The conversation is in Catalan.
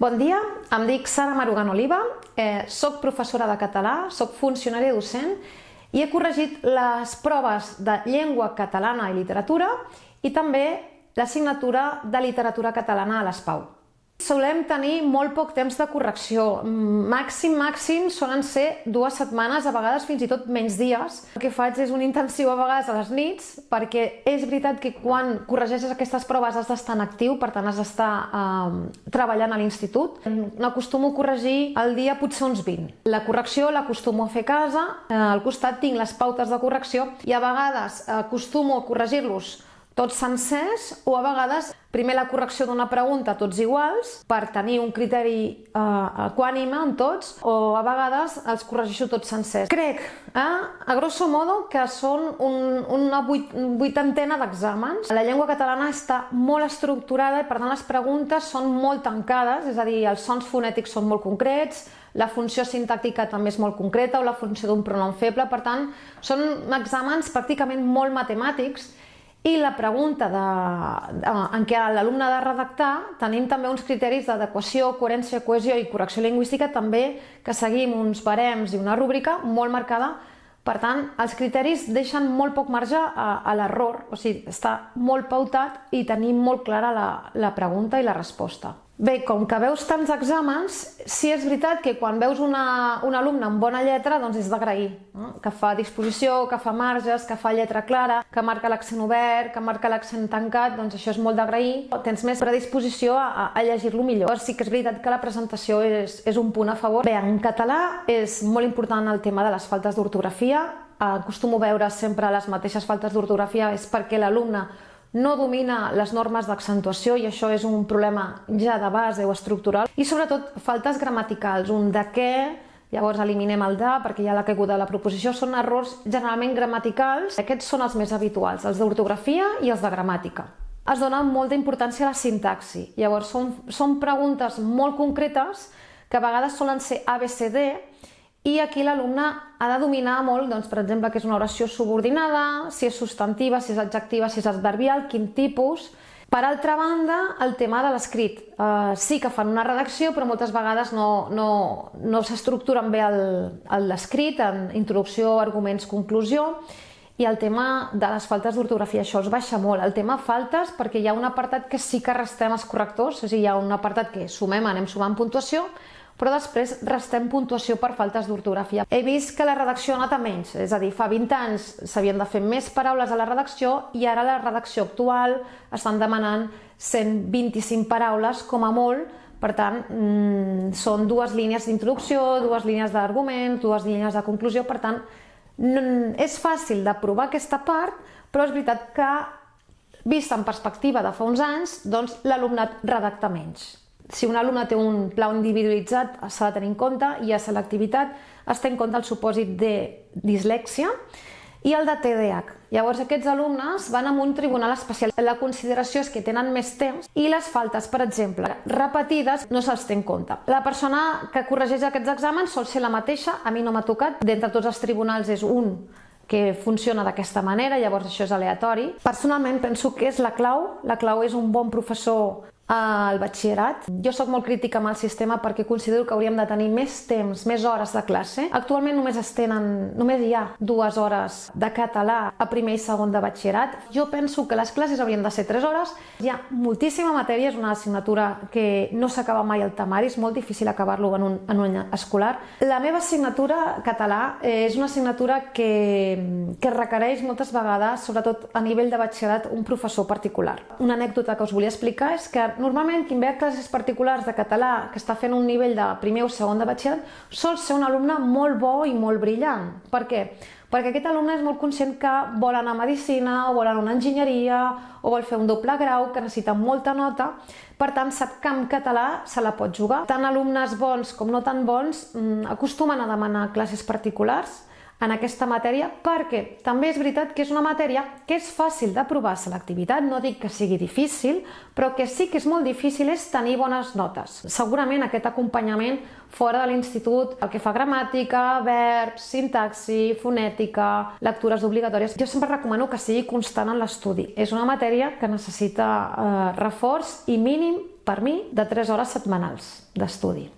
Bon dia, em dic Sara Marugan Oliva, soc professora de català, soc funcionària docent i he corregit les proves de llengua catalana i literatura i també l'assignatura de literatura catalana a l'ESPAU. Solem tenir molt poc temps de correcció, màxim solen ser 2 setmanes, a vegades fins i tot menys dies. El que faig és un intensiu a vegades a les nits, perquè és veritat que quan corregeixes aquestes proves has d'estar en actiu, per tant has d'estar treballant a l'institut. N'acostumo a corregir al dia potser uns 20. La correcció l'acostumo a fer a casa, al costat tinc les pautes de correcció i a vegades acostumo a corregir-los tots sencers o a vegades primer la correcció d'una pregunta tots iguals per tenir un criteri equànime en tots o a vegades els corregeixo tots sencers. Crec, a grosso modo, que són una vuitantena d'exàmens. La llengua catalana està molt estructurada i per tant les preguntes són molt tancades, és a dir, els sons fonètics són molt concrets, la funció sintàctica també és molt concreta o la funció d'un pronom feble, per tant són exàmens pràcticament molt matemàtics. I la pregunta en què l'alumne ha de redactar, tenim també uns criteris d'adequació, coherència, cohesió i correcció lingüística, també que seguim uns barems i una rúbrica molt marcada. Per tant, els criteris deixen molt poc marge a l'error, o sigui, està molt pautat i tenim molt clara la pregunta i la resposta. Bé, com que veus tants exàmens, sí és veritat que quan veus un alumne amb bona lletra, doncs és d'agrair, que fa disposició, que fa marges, que fa lletra clara, que marca l'accent obert, que marca l'accent tancat, doncs això és molt d'agrair. Tens més predisposició a llegir-lo millor. Sí que és veritat que la presentació és un punt a favor. Bé, en català és molt important el tema de les faltes d'ortografia. Acostumo a veure sempre les mateixes faltes d'ortografia, és perquè l'alumne no domina les normes d'accentuació i això és un problema ja de base o estructural. I sobretot faltes gramaticals, un de què, llavors eliminem el de perquè hi ha la caiguda de la preposició, són errors generalment gramaticals. Aquests són els més habituals, els d'ortografia i els de gramàtica. Es dona molta importància a la sintaxi, llavors són preguntes molt concretes que a vegades solen ser ABCD i aquí l'alumne ha de dominar molt, doncs, per exemple, que és una oració subordinada, si és substantiva, si és adjectiva, si és adverbial, quin tipus. Per altra banda, el tema de l'escrit. Sí que fan una redacció, però moltes vegades no s'estructuren bé l'escrit, en introducció, arguments, conclusió, i el tema de les faltes d'ortografia, això els baixa molt. El tema faltes, perquè hi ha un apartat que sí que restem els correctors, és a dir, hi ha un apartat que sumem, anem sumant puntuació, però després restem puntuació per faltes d'ortografia. He vist que la redacció ha anat a menys, és a dir, fa 20 anys s'havien de fer més paraules a la redacció i ara la redacció actual estan demanant 125 paraules com a molt, per tant, són 2 línies d'introducció, 2 línies d'argument, 2 línies de conclusió, per tant, és fàcil d'aprovar aquesta part, però és veritat que, vista en perspectiva de fa uns anys, doncs l'alumnat redacta menys. Si un alumne té un pla individualitzat, s'ha de tenir en compte, hi ha selectivitat, es té en compte el supòsit de dislèxia i el de TDAH. Llavors aquests alumnes van amb un tribunal especial. La consideració és que tenen més temps i les faltes, per exemple, repetides, no se'ls té en compte. La persona que corregeix aquests exàmens sol ser la mateixa, a mi no m'ha tocat, d'entre tots els tribunals és un que funciona d'aquesta manera, llavors això és aleatori. Personalment penso que és la clau és un bon professor al batxillerat. Jo soc molt crítica amb el sistema perquè considero que hauríem de tenir més temps, més hores de classe. Actualment només hi ha 2 hores de català a primer i segon de batxillerat. Jo penso que les classes haurien de ser 3 hores. Hi ha moltíssima matèria, és una assignatura que no s'acaba mai al temari, és molt difícil acabar-lo en un any escolar. La meva assignatura, català, és una assignatura que requereix moltes vegades, sobretot a nivell de batxillerat, un professor particular. Una anècdota que us volia explicar és que normalment qui ve a classes particulars de català que està fent un nivell de primer o segon de batxillerat sol ser un alumne molt bo i molt brillant. Per què? Perquè aquest alumne és molt conscient que vol anar a medicina o vol anar a una enginyeria o vol fer un doble grau, que necessita molta nota, per tant sap que en català se la pot jugar. Tant alumnes bons com no tan bons acostumen a demanar classes particulars en aquesta matèria perquè també és veritat que és una matèria que és fàcil d'aprovar selectivitat, no dic que sigui difícil, però que sí que és molt difícil és tenir bones notes. Segurament aquest acompanyament fora de l'institut, el que fa gramàtica, verbs, sintaxi, fonètica, lectures obligatòries, jo sempre recomano que sigui constant en l'estudi. És una matèria que necessita reforç i mínim per mi, de 3 hores setmanals d'estudi.